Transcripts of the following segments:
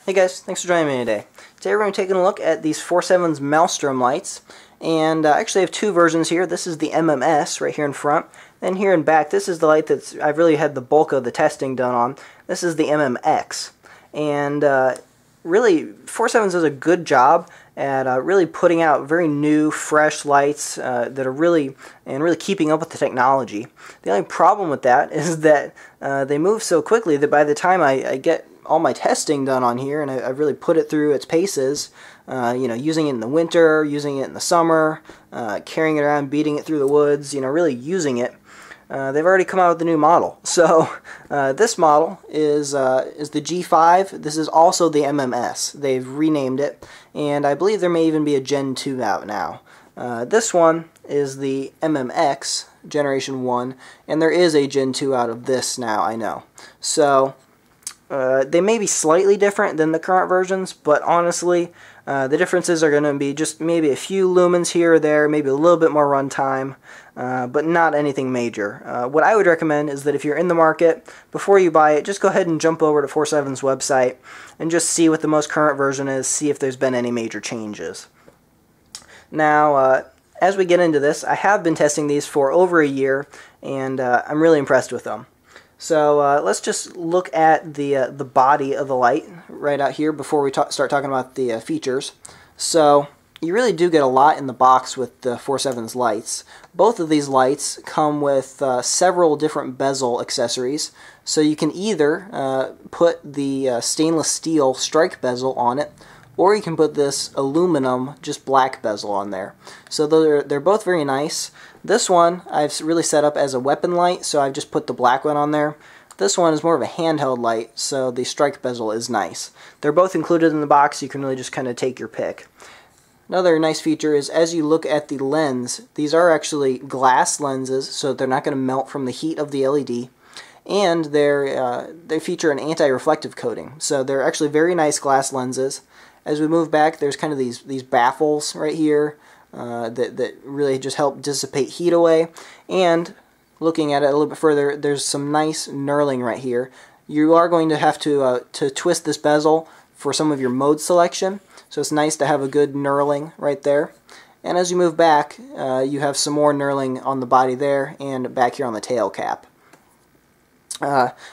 Hey guys, thanks for joining me today. Today we're going to be taking a look at these FourSevens Maelstrom lights, and actually I have two versions here. This is the MMS right here in front, and here in back this is the light that I've really had the bulk of the testing done on. This is the MMX, and really FourSevens does a good job at really putting out very new, fresh lights that are really keeping up with the technology. The only problem with that is that they move so quickly that by the time I get all my testing done on here and I really put it through its paces, using it in the winter, using it in the summer, carrying it around, beating it through the woods, really using it. They've already come out with the new model. So this model is the G5. This is also the MMS. They've renamed it, and I believe there may even be a Gen 2 out now. This one is the MMX Generation 1, and there is a Gen 2 out of this now, I know. So they may be slightly different than the current versions, but honestly, the differences are going to be just maybe a few lumens here or there, maybe a little bit more runtime, but not anything major. What I would recommend is that if you're in the market, before you buy it, just go ahead and jump over to FourSevens' website and just see what the most current version is, see if there's been any major changes. Now, as we get into this, I have been testing these for over a year, and I'm really impressed with them. So let's just look at the body of the light right out here before we start talking about the features. So you really do get a lot in the box with the FourSevens lights. Both of these lights come with several different bezel accessories. So you can either put the stainless steel strike bezel on it, or you can put this aluminum, just black bezel on there. So they're both very nice. This one I've really set up as a weapon light, so I've just put the black one on there. This one is more of a handheld light, so the strike bezel is nice. They're both included in the box, you can really just kind of take your pick. Another nice feature is as you look at the lens, these are actually glass lenses, so they're not going to melt from the heat of the LED. And they feature an anti-reflective coating, so they're actually very nice glass lenses. As we move back, there's kind of these baffles right here that really just help dissipate heat away. And looking at it a little bit further, there's some nice knurling right here. You are going to have to twist this bezel for some of your mode selection, so it's nice to have a good knurling right there. And as you move back, you have some more knurling on the body there and back here on the tail cap.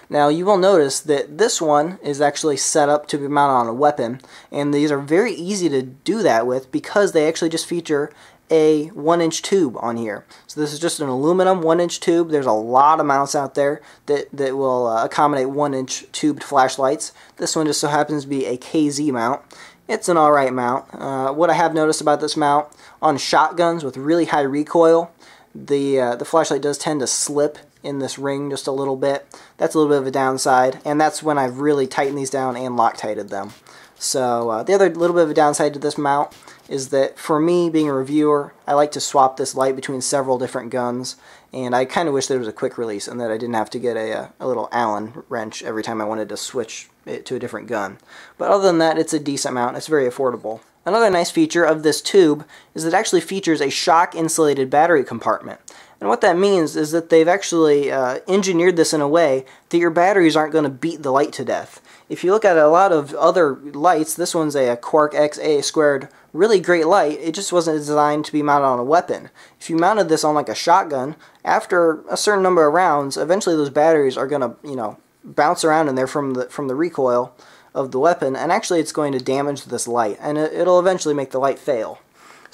Now you will notice that this one is actually set up to be mounted on a weapon, and these are very easy to do that with because they actually just feature a 1-inch tube on here. So this is just an aluminum 1-inch tube. There's a lot of mounts out there that will accommodate 1-inch tubed flashlights. This one just so happens to be a KZ mount. It's an alright mount. What I have noticed about this mount, on shotguns with really high recoil, the flashlight does tend to slip in this ring just a little bit. That's a little bit of a downside, and that's when I've really tightened these down and Loctited them. So the other little bit of a downside to this mount is that for me, being a reviewer, I like to swap this light between several different guns, and I kind of wish there was a quick release and that I didn't have to get a little Allen wrench every time I wanted to switch it to a different gun. But other than that, it's a decent mount. It's very affordable. Another nice feature of this tube is that it actually features a shock insulated battery compartment. And what that means is that they've actually engineered this in a way that your batteries aren't going to beat the light to death. If you look at a lot of other lights, this one's a Quark XA², really great light. It just wasn't designed to be mounted on a weapon. If you mounted this on like a shotgun, after a certain number of rounds, eventually those batteries are going to, bounce around in there from the recoil of the weapon, and actually it's going to damage this light, and it'll eventually make the light fail.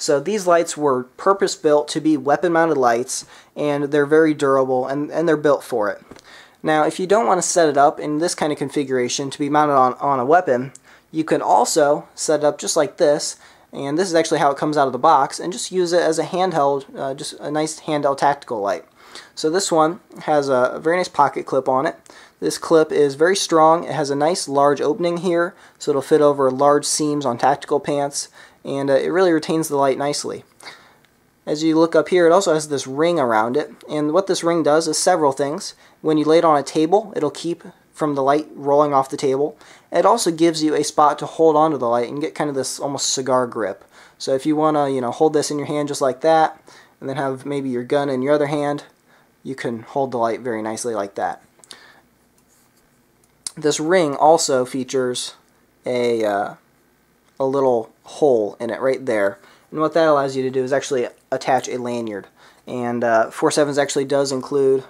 So these lights were purpose-built to be weapon-mounted lights, and they're very durable, and they're built for it. Now, if you don't want to set it up in this kind of configuration to be mounted on a weapon, you can also set it up just like this, and this is actually how it comes out of the box, and just use it as a handheld, just a nice handheld tactical light. So this one has a very nice pocket clip on it. This clip is very strong. It has a nice large opening here, so it'll fit over large seams on tactical pants, and it really retains the light nicely. As you look up here, it also has this ring around it, and what this ring does is several things. When you lay it on a table, it'll keep from the light rolling off the table. It also gives you a spot to hold onto the light and get kind of this almost cigar grip. So if you want to, hold this in your hand just like that, and then have maybe your gun in your other hand, you can hold the light very nicely like that. This ring also features a little hole in it right there. And what that allows you to do is actually attach a lanyard. And FourSevens actually does include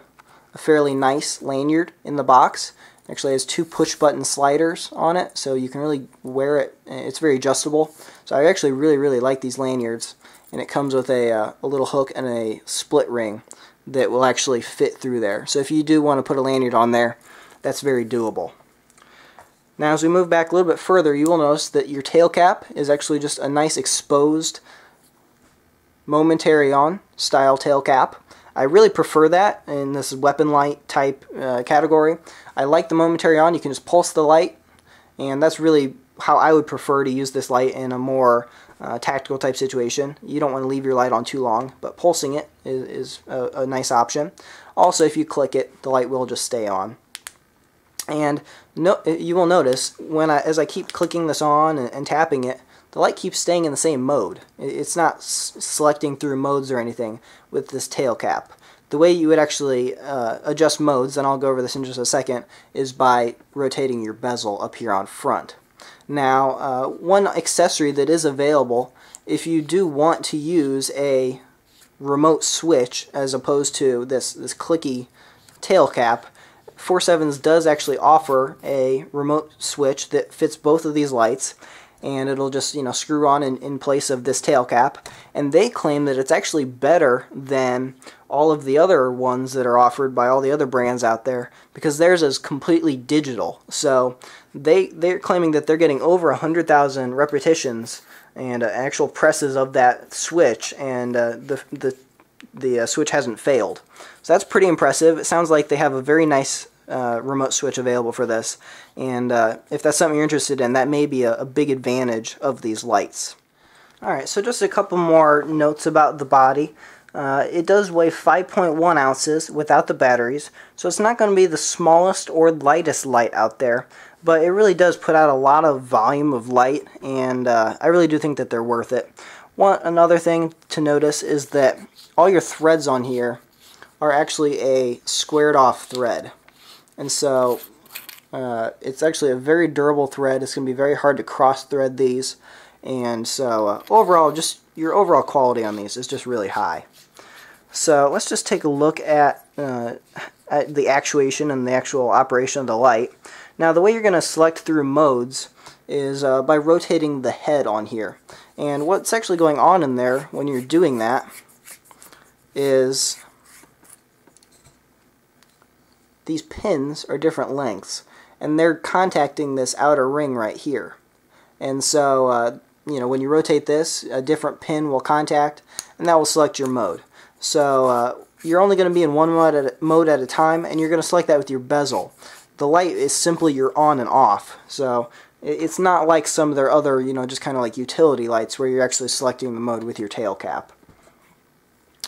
a fairly nice lanyard in the box. It actually has 2 push-button sliders on it, so you can really wear it. It's very adjustable. So I actually really like these lanyards. And it comes with a little hook and a split ring that will actually fit through there. So if you do want to put a lanyard on there, that's very doable. Now as we move back a little bit further, you will notice that your tail cap is actually just a nice exposed momentary on style tail cap. I really prefer that in this weapon light type category. I like the momentary on. You can just pulse the light, and that's really how I would prefer to use this light in a more tactical type situation. You don't want to leave your light on too long, but pulsing it is a nice option. Also, if you click it, the light will just stay on. And you will notice as I keep clicking this on and tapping it, the light keeps staying in the same mode. It's not selecting through modes or anything with this tail cap. The way you would actually adjust modes, and I'll go over this in just a second, is by rotating your bezel up here on front. Now, one accessory that is available, if you do want to use a remote switch as opposed to this clicky tail cap, FourSevens does actually offer a remote switch that fits both of these lights, and it'll just screw on in place of this tail cap. And they claim that it's actually better than all of the other ones that are offered by all the other brands out there, because theirs is completely digital. So they're claiming that they're getting over 100,000 repetitions and actual presses of that switch, and the switch hasn't failed. So that's pretty impressive. It sounds like they have a very nice remote switch available for this, and if that's something you're interested in, that may be a big advantage of these lights. Alright, so just a couple more notes about the body. It does weigh 5.1 ounces without the batteries, so it's not going to be the smallest or lightest light out there, but it really does put out a lot of volume of light, and I really do think that they're worth it. Another thing to notice is that all your threads on here are actually a squared off thread, and so it's actually a very durable thread. It's going to be very hard to cross thread these, and so overall, just your overall quality on these is just really high. So let's just take a look at the actuation and the actual operation of the light. Now the way you're going to select through modes is by rotating the head on here. And what's actually going on in there when you're doing that is these pins are different lengths, and they're contacting this outer ring right here. And so when you rotate this, a different pin will contact, and that will select your mode. So you're only going to be in one mode at a time, and you're going to select that with your bezel. The light is simply your on and off. So it's not like some of their other, just kind of like utility lights where you're actually selecting the mode with your tail cap.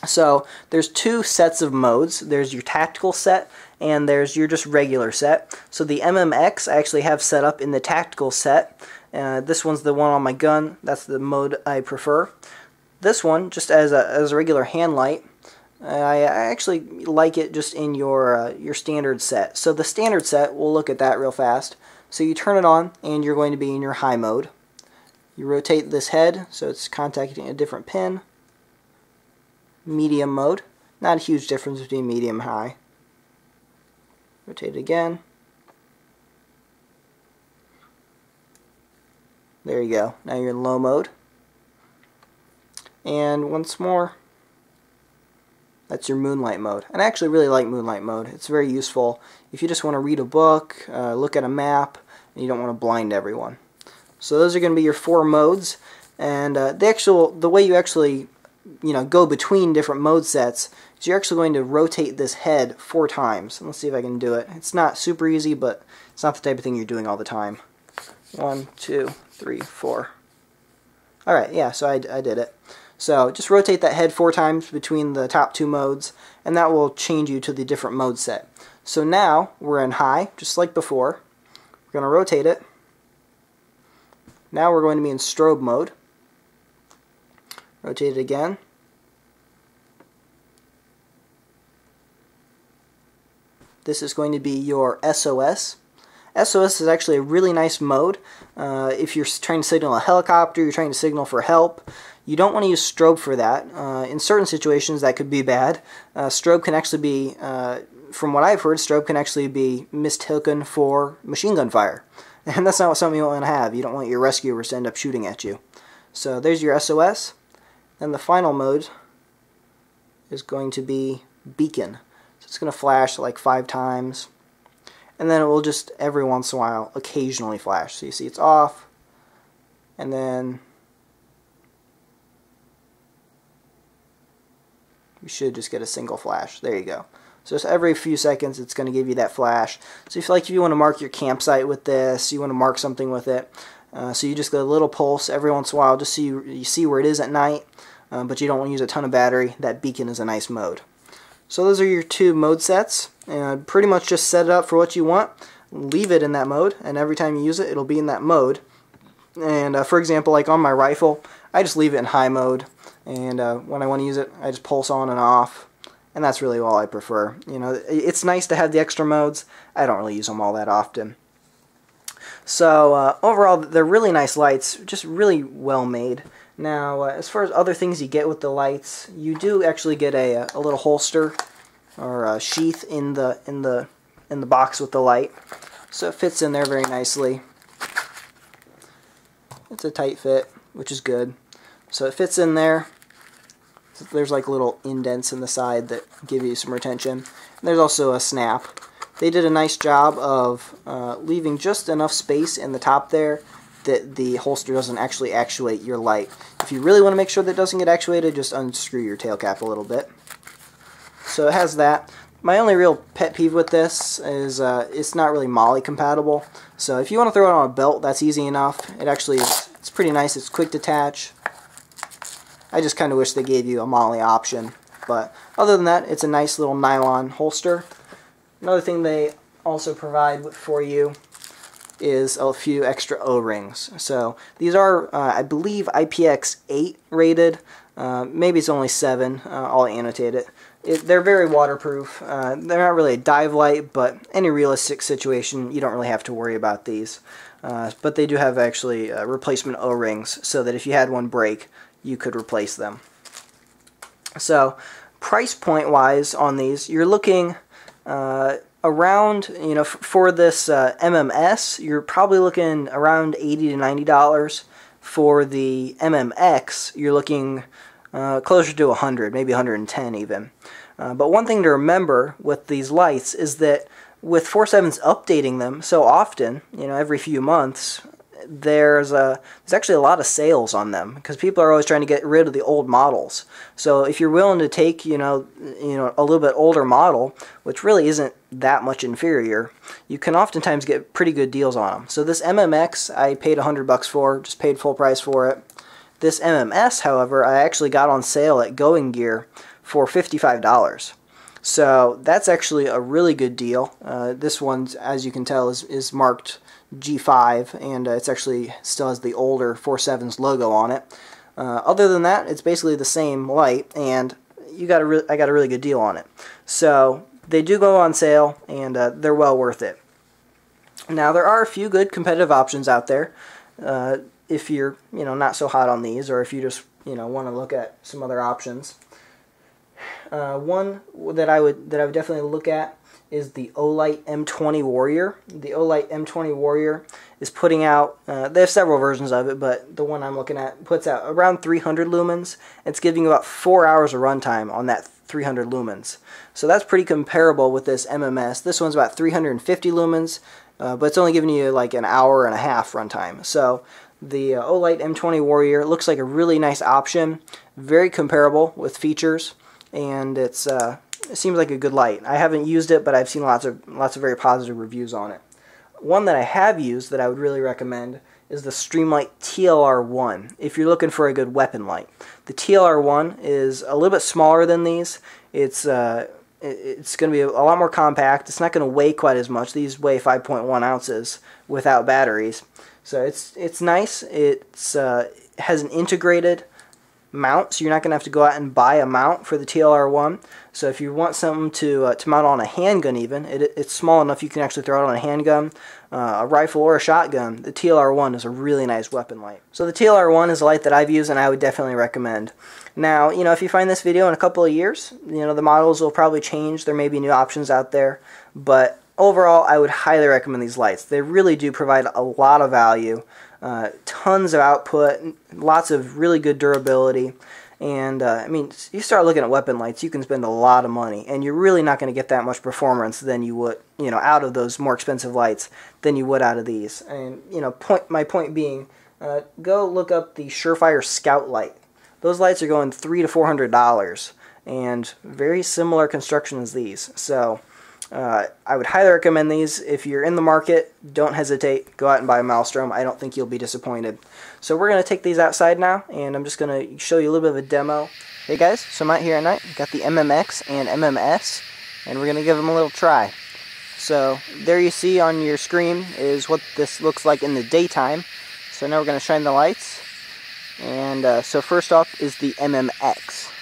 So there's 2 sets of modes. There's your tactical set, and there's your just regular set. So the MMX I actually have set up in the tactical set. This one's the one on my gun. That's the mode I prefer. This one, just as a regular hand light, I actually like it just in your standard set. So the standard set, we'll look at that real fast. So you turn it on, and you're going to be in your high mode. You rotate this head, so it's contacting a different pin. Medium mode. Not a huge difference between medium and high. Rotate it again. There you go. Now you're in low mode. And once more, that's your Moonlight Mode. And I actually really like Moonlight Mode. It's very useful if you just want to read a book, look at a map, and you don't want to blind everyone. So those are going to be your 4 modes. And the way you actually go between different mode sets is you're actually going to rotate this head 4 times. And let's see if I can do it. It's not super easy, but it's not the type of thing you're doing all the time. 1, 2, 3, 4. Alright, yeah, so I did it. So just rotate that head 4 times between the top 2 modes, and that will change you to the different mode set. So now we're in high, just like before. We're going to rotate it. Now we're going to be in strobe mode. Rotate it again. This is going to be your SOS. SOS is actually a really nice mode. If you're trying to signal a helicopter, you're trying to signal for help, you don't want to use strobe for that. In certain situations that could be bad. Strobe can actually be, from what I've heard, strobe can actually be mistaken for machine gun fire. And that's not something you want to have. You don't want your rescuers to end up shooting at you. So there's your SOS. Then the final mode is going to be beacon. So it's going to flash like 5 times. And then it will just every once in a while occasionally flash. So you see it's off. And then you should just get a single flash. There you go. So just every few seconds it's going to give you that flash. So if you want to mark your campsite with this, you want to mark something with it, so you just get a little pulse every once in a while just so you see where it is at night, but you don't want to use a ton of battery. That beacon is a nice mode. So those are your 2 mode sets, and pretty much just set it up for what you want, leave it in that mode, and every time you use it, it'll be in that mode. And for example, like on my rifle, I just leave it in high mode, and when I want to use it, I just pulse on and off, and that's really all I prefer. You know, it's nice to have the extra modes. I don't really use them all that often. So overall, they're really nice lights, just really well made. Now, as far as other things you get with the lights, you do actually get a little holster or a sheath in the box with the light, so it fits in there very nicely. It's a tight fit, which is good. So it fits in there. So there's like little indents in the side that give you some retention. And there's also a snap. They did a nice job of leaving just enough space in the top there that the holster doesn't actually actuate your light. If you really want to make sure that it doesn't get actuated, just unscrew your tail cap a little bit. So it has that. My only real pet peeve with this is it's not really MOLLE compatible. So if you want to throw it on a belt, that's easy enough. It actually is, it's pretty nice. It's quick to attach. I just kind of wish they gave you a MOLLE option. But other than that, it's a nice little nylon holster. Another thing they also provide for you is a few extra O-rings. So these are, I believe, IPX8 rated. Maybe it's only 7. I'll annotate it. They're very waterproof. They're not really a dive light, but any realistic situation, you don't really have to worry about these. But they do have actually replacement O-rings, so that if you had one break, you could replace them. So price point wise on these, you're looking around, you know, for this MMS, you're probably looking around $80 to $90. For the MMX, you're looking closer to 100, maybe 110 even. But one thing to remember with these lights is that with FourSevens updating them so often, you know, every few months, there's actually a lot of sales on them because people are always trying to get rid of the old models. So if you're willing to take, you know, a little bit older model, which really isn't that much inferior, you can oftentimes get pretty good deals on them. So this MMX I paid $100 for, just paid full price for it. This MMS, however, I actually got on sale at Going Gear for $55. So that's actually a really good deal. This one, as you can tell, is marked G5, and it's actually still has the older FourSevens logo on it. Other than that, it's basically the same light, and I got a really good deal on it. So they do go on sale, and they're well worth it. Now there are a few good competitive options out there. If you're not so hot on these, or if you just want to look at some other options. One that I would definitely look at is the Olight M20 Warrior. The Olight M20 Warrior is putting out, they have several versions of it, but the one I'm looking at puts out around 300 lumens. It's giving you about 4 hours of runtime on that 300 lumens. So that's pretty comparable with this MMS. This one's about 350 lumens, but it's only giving you like an hour and a half runtime. So the Olight M20 Warrior looks like a really nice option, very comparable with features, and it seems like a good light. I haven't used it, but I've seen lots of very positive reviews on it. One that I have used that I would really recommend is the Streamlight Tlr-2 if you're looking for a good weapon light. The Tlr-2 is a little bit smaller than these. It's going to be a lot more compact. It's not going to weigh quite as much. These weigh 5.1 ounces without batteries. So it's nice. It has an integrated mount, so you're not going to have to go out and buy a mount for the Tlr-2. So if you want something to mount on a handgun even, it's small enough you can actually throw it on a handgun, a rifle, or a shotgun. The Tlr-1 is a really nice weapon light. So the Tlr-1 is a light that I've used and I would definitely recommend. Now, if you find this video in a couple of years, the models will probably change. There may be new options out there, but overall, I would highly recommend these lights. They really do provide a lot of value, tons of output, lots of really good durability. And, I mean, you start looking at weapon lights, you can spend a lot of money, and you're really not going to get that much performance than you would, out of those more expensive lights than you would out of these. And, my point being, go look up the Surefire Scout light. Those lights are going $300 to $400, and very similar construction as these. So, I would highly recommend these. If you're in the market, don't hesitate. Go out and buy a Maelstrom. I don't think you'll be disappointed. So we're going to take these outside now, and I'm just going to show you a little bit of a demo. Hey guys, so I'm out here at night. Got the MMX and MMS, and we're going to give them a little try. So there you see on your screen is what this looks like in the daytime. So now we're going to shine the lights. And so first off is the MMX.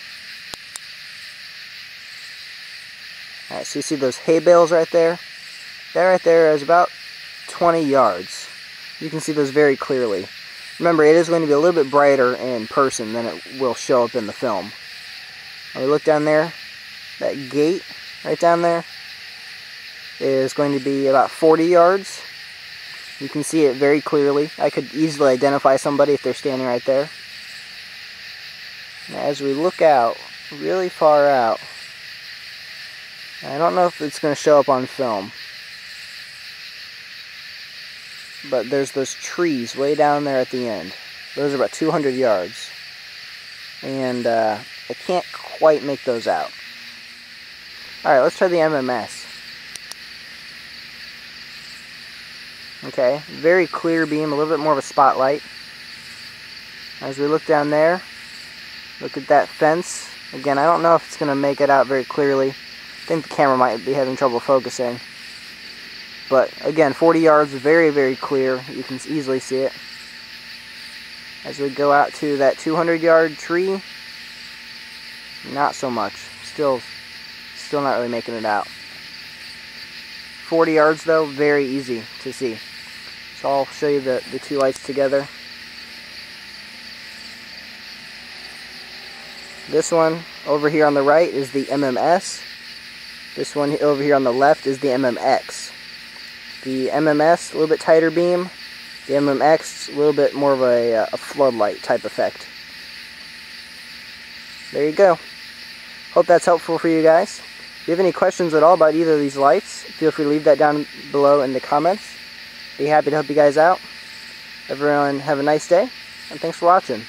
Alright, so you see those hay bales right there? That right there is about 20 yards. You can see those very clearly. Remember, it is going to be a little bit brighter in person than it will show up in the film. When we look down there, that gate right down there is going to be about 40 yards. You can see it very clearly. I could easily identify somebody if they're standing right there. Now, as we look out, really far out, I don't know if it's going to show up on film, but there's those trees way down there at the end. Those are about 200 yards, and I can't quite make those out. Alright, let's try the MMS. Okay, very clear beam, a little bit more of a spotlight. As we look down there, look at that fence. Again, I don't know if it's going to make it out very clearly. I think the camera might be having trouble focusing. But again, 40 yards, very, very clear. You can easily see it. As we go out to that 200-yard tree, not so much. Still not really making it out. 40 yards though, very easy to see. So I'll show you the two lights together. This one over here on the right is the MMS. This one over here on the left is the MMX. The MMS, a little bit tighter beam. The MMX, a little bit more of a floodlight type effect. There you go. Hope that's helpful for you guys. If you have any questions at all about either of these lights, feel free to leave that down below in the comments. Be happy to help you guys out. Everyone have a nice day, and thanks for watching.